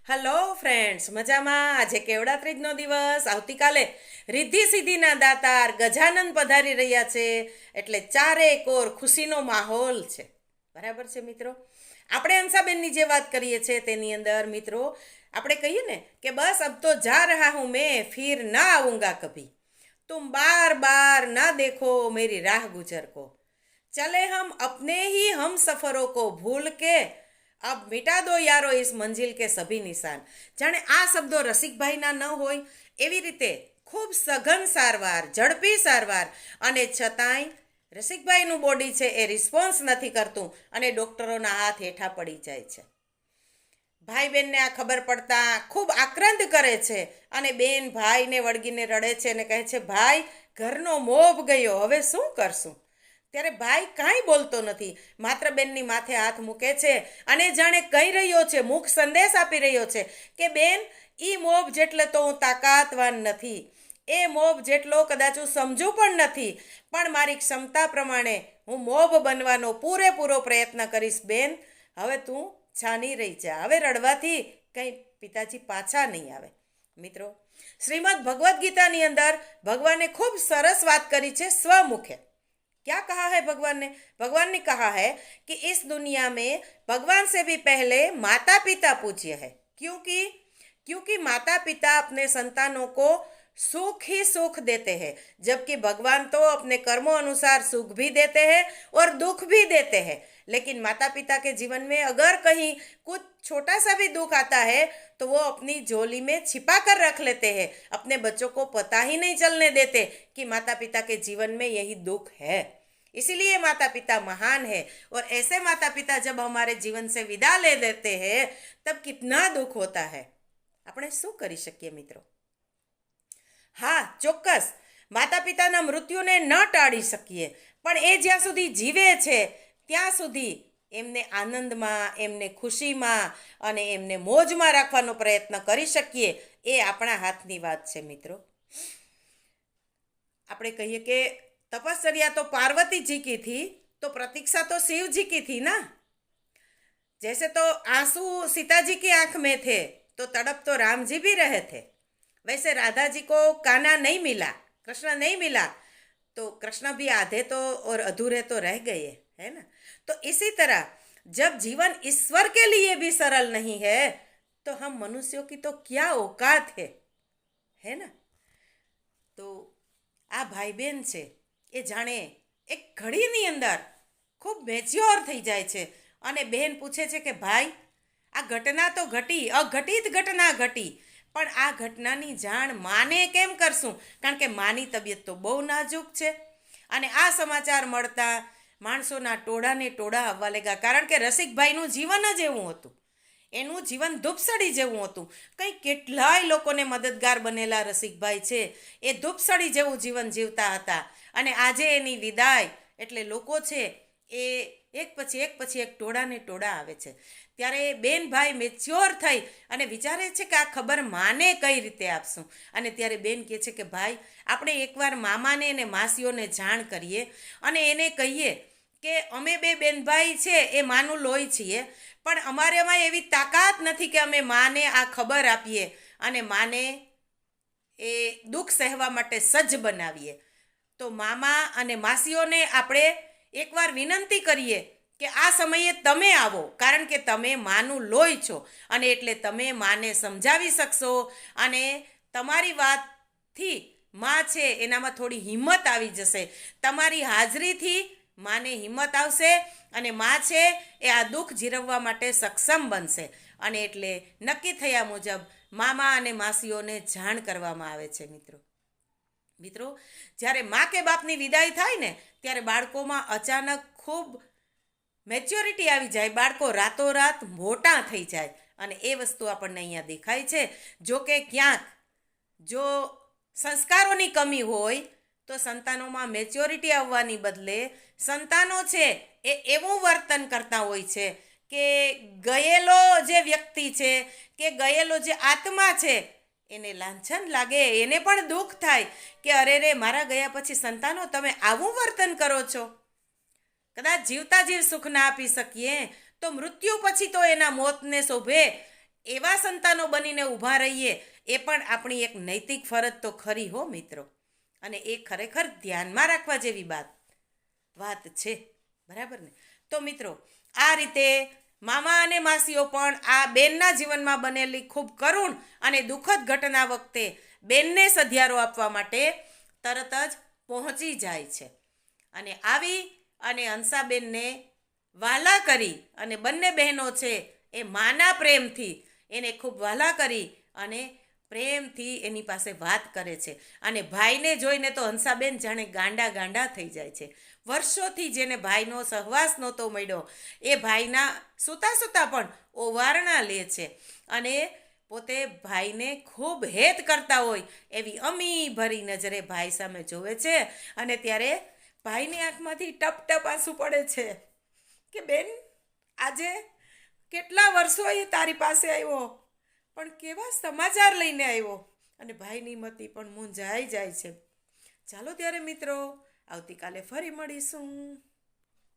Hello friends, મજામાં? આજે કેવડા ત્રીજનો દિવસ. આવતીકાલે રિદ્ધિ સિદ્ધિના દાતાર ગજાનન પધારી રહ્યા છે, એટલે ચારે કોર ખુશીનો માહોલ છે. બરાબર છે મિત્રો. આપણે હંસાબેનની જે વાત કરીએ છીએ તેની અંદર મિત્રો આપણે કહીએ ને કે બસ અબ તો જા રહા હું મેં, ફિર ના આઉંગા કભી, तुम बार बार ना देखो मेरी राह गुजर को, चले हम अपने ही हम सफ़रों को भूल के, अब मिटा दो યારો ઇસ મંજિલ કે સભી નિશાન. જાણે આ શબ્દો રસિકભાઈના ન હોય એવી રીતે ખૂબ સઘન સારવાર, ઝડપી સારવાર, અને છતાંય રસિકભાઈનું બોડી છે એ રિસ્પોન્સ નથી કરતું અને ડૉક્ટરોના હાથ હેઠા પડી જાય છે. ભાઈ બહેનને આ ખબર પડતા ખૂબ આક્રંદ કરે છે અને બેન ભાઈને વળગીને રડે છે અને કહે છે, ભાઈ ઘરનો મોભ ગયો, હવે શું કરશું? ત્યારે ભાઈ કાંઈ બોલતો નથી, માત્ર બેનની માથે હાથ મૂકે છે અને જાણે કહી રહ્યો છે, મુખ સંદેશ આપી રહ્યો છે કે બેન, ઈ મોભ જેટલે તો હું તાકાતવાન નથી, એ મોભ જેટલો કદાચ હું સમજુ પણ નથી, પણ મારી ક્ષમતા પ્રમાણે હું મોભ બનવાનો પૂરેપૂરો પ્રયત્ન કરીશ. બેન, હવે તું છાની રહી જા, હવે રડવાથી કંઈ પિતાજી પાછા નહીં આવે. મિત્રો, શ્રીમદ ભગવદ્ ગીતાની અંદર ભગવાને ખૂબ સરસ વાત કરી છે સ્વમુખે. क्या कहा है भगवान ने? भगवान ने कहा है कि इस दुनिया में भगवान से भी पहले माता पिता पूज्य है, क्योंकि माता पिता अपने संतानों को सुख ही सुख देते हैं, जबकि भगवान तो अपने कर्मों अनुसार सुख भी देते हैं और दुख भी देते हैं. लेकिन माता पिता के जीवन में अगर कहीं कुछ छोटा सा भी दुख आता है तो वो अपनी झोली में छिपा कर रख लेते हैं, अपने बच्चों को पता ही नहीं चलने देते कि माता पिता के जीवन में यही दुख है. इसीलिए माता पिता महान है, और ऐसे माता पिता जब हमारे जीवन से विदा ले देते हैं तब कितना दुख होता है. આપણે શું કરી શકીએ મિત્રો? હા, ચોક્કસ માતા પિતાના મૃત્યુને ન ટાળી શકીએ, પણ એ જ્યાં સુધી જીવે છે ત્યાં સુધી એમને આનંદમાં, એમને ખુશીમાં અને એમને મોજમાં રાખવાનો પ્રયત્ન કરી શકીએ, એ આપણા હાથની વાત છે મિત્રો. આપણે કહીએ કે तपस्या तो पार्वती जी की थी, तो प्रतीक्षा तो शिव जी की थी ना. जैसे तो आंसू सीता जी की आंख में थे तो तड़प तो राम जी भी रहे थे, वैसे राधा जी को कान्हा नहीं मिला, कृष्ण नहीं मिला, तो कृष्ण भी आधे तो और अधूरे तो रह गए, है ना. तो इसी तरह जब जीवन ईश्वर के लिए भी सरल नहीं है तो हम मनुष्यों की तो क्या औकात है ना. तो આ ભાઈ બહેન છે એ જાણે એક ઘડીની અંદર ખૂબ મેચ્યોર થઈ જાય છે અને બહેન પૂછે છે કે ભાઈ, આ ઘટના તો ઘટી, અઘટિત ઘટના ઘટી, પણ આ ઘટનાની જાણ માને કેમ કરશું? કારણ કે માની તબિયત તો બહુ નાજુક છે. અને આ સમાચાર મળતા માણસોના ટોળાને ટોળા આવવા લાગ્યા, કારણ કે રસિકભાઈનું જીવન જ એવું હતું, એનું જીવન ધૂપસળી જેવું હતું. કંઈ કેટલાય લોકોને મદદગાર બનેલા રસિકભાઈ છે એ ધૂપસળી જેવું જીવન જીવતા હતા, અને આજે એની વિદાય એટલે લોકો છે એ એક પછી એક ટોળાને ટોળા આવે છે. ત્યારે બેન ભાઈ મેચ્યોર થઈ અને વિચારે છે કે આ ખબર માને કઈ રીતે આપશું. અને ત્યારે બેન કહે છે કે ભાઈ, આપણે એકવાર મામાને અને માસીઓને જાણ કરીએ અને એને કહીએ કે અમે બે બેનભાઈ છે એ માનું લોહી છીએ, પણ અમારામાં એવી તાકાત નથી કે અમે માને આ ખબર આપીએ અને માને એ દુઃખ સહેવા માટે સજ્જ બનાવીએ. તો મામા અને માસીઓને આપણે એકવાર વિનંતી કરીએ કે આ સમયે તમે આવો, કારણ કે તમે માનું લોહી છો અને એટલે તમે માને સમજાવી શકશો અને તમારી વાતથી મા છે એનામાં થોડી હિંમત આવી જશે. તમારી હાજરીથી માને હિંમત આવશે અને મા છે એ આ દુઃખ જીરવવા માટે સક્ષમ બનશે. અને એટલે નક્કી થયા મુજબ મામા અને માસીઓને જાણ કરવામાં આવે છે. મિત્રો, જ્યારે મા કે બાપની વિદાય થાય ને ત્યારે બાળકોમાં અચાનક ખૂબ મેચ્યોરિટી આવી જાય, બાળકો રાતોરાત મોટા થઈ જાય, અને એ વસ્તુ આપણને અહીંયા દેખાય છે. જો કે ક્યાંક જો સંસ્કારોની કમી હોય તો સંતાનોમાં મેચ્યોરિટી આવવાની બદલે સંતાનો છે એ એવું વર્તન કરતા હોય છે કે ગયેલો જે વ્યક્તિ છે કે ગયેલો જે આત્મા છે એને લાંછન લાગે, એને પણ દુઃખ થાય કે અરે રે, મારા ગયા પછી સંતાનો તમે આવું વર્તન કરો છો. કદાચ જીવતા જીવ સુખ ના આપી શકીએ તો મૃત્યુ પછી તો એના મોતને શોભે એવા સંતાનો બનીને ઊભા રહીએ એ પણ આપણી એક નૈતિક ફરજ તો ખરી હો મિત્રો. અને એ ખરેખર ધ્યાનમાં રાખવા જેવી વાત છે. બરાબર ને? તો મિત્રો આ રીતે મામા અને માસીઓ પણ આ બેનના જીવનમાં બનેલી ખૂબ કરુણ અને દુઃખદ ઘટના વખતે બેનને સધિયારો આપવા માટે તરત જ પહોંચી જાય છે. અને આવી અને હંસાબેનને વહાલા કરી અને બંને બહેનો છે એ માના પ્રેમથી એને ખૂબ વહાલા કરી અને પ્રેમથી એની પાસે વાત કરે છે. અને ભાઈને જોઈને તો હંસાબેન જાણે ગાંડા થઈ જાય છે. વર્ષોથી જેને ભાઈનો સહવાસ નહોતો મળ્યો એ ભાઈના સૂતા પણ ઓવારણા લે છે અને પોતે ભાઈને ખૂબ હેત કરતા હોય એવી અમી ભરી નજરે ભાઈ સામે જોવે છે. અને ત્યારે ભાઈની આંખમાંથી ટપ આંસુ પડે છે કે બેન, આજે કેટલા વર્ષોએ તારી પાસે આવ્યો, પણ કેવા સમાચાર લઈને આવ્યો. અને ભાઈની મતી પણ મૂંઝાઈ જાય છે. ચાલો ત્યારે મિત્રો, આવતીકાલે ફરી મળીશું.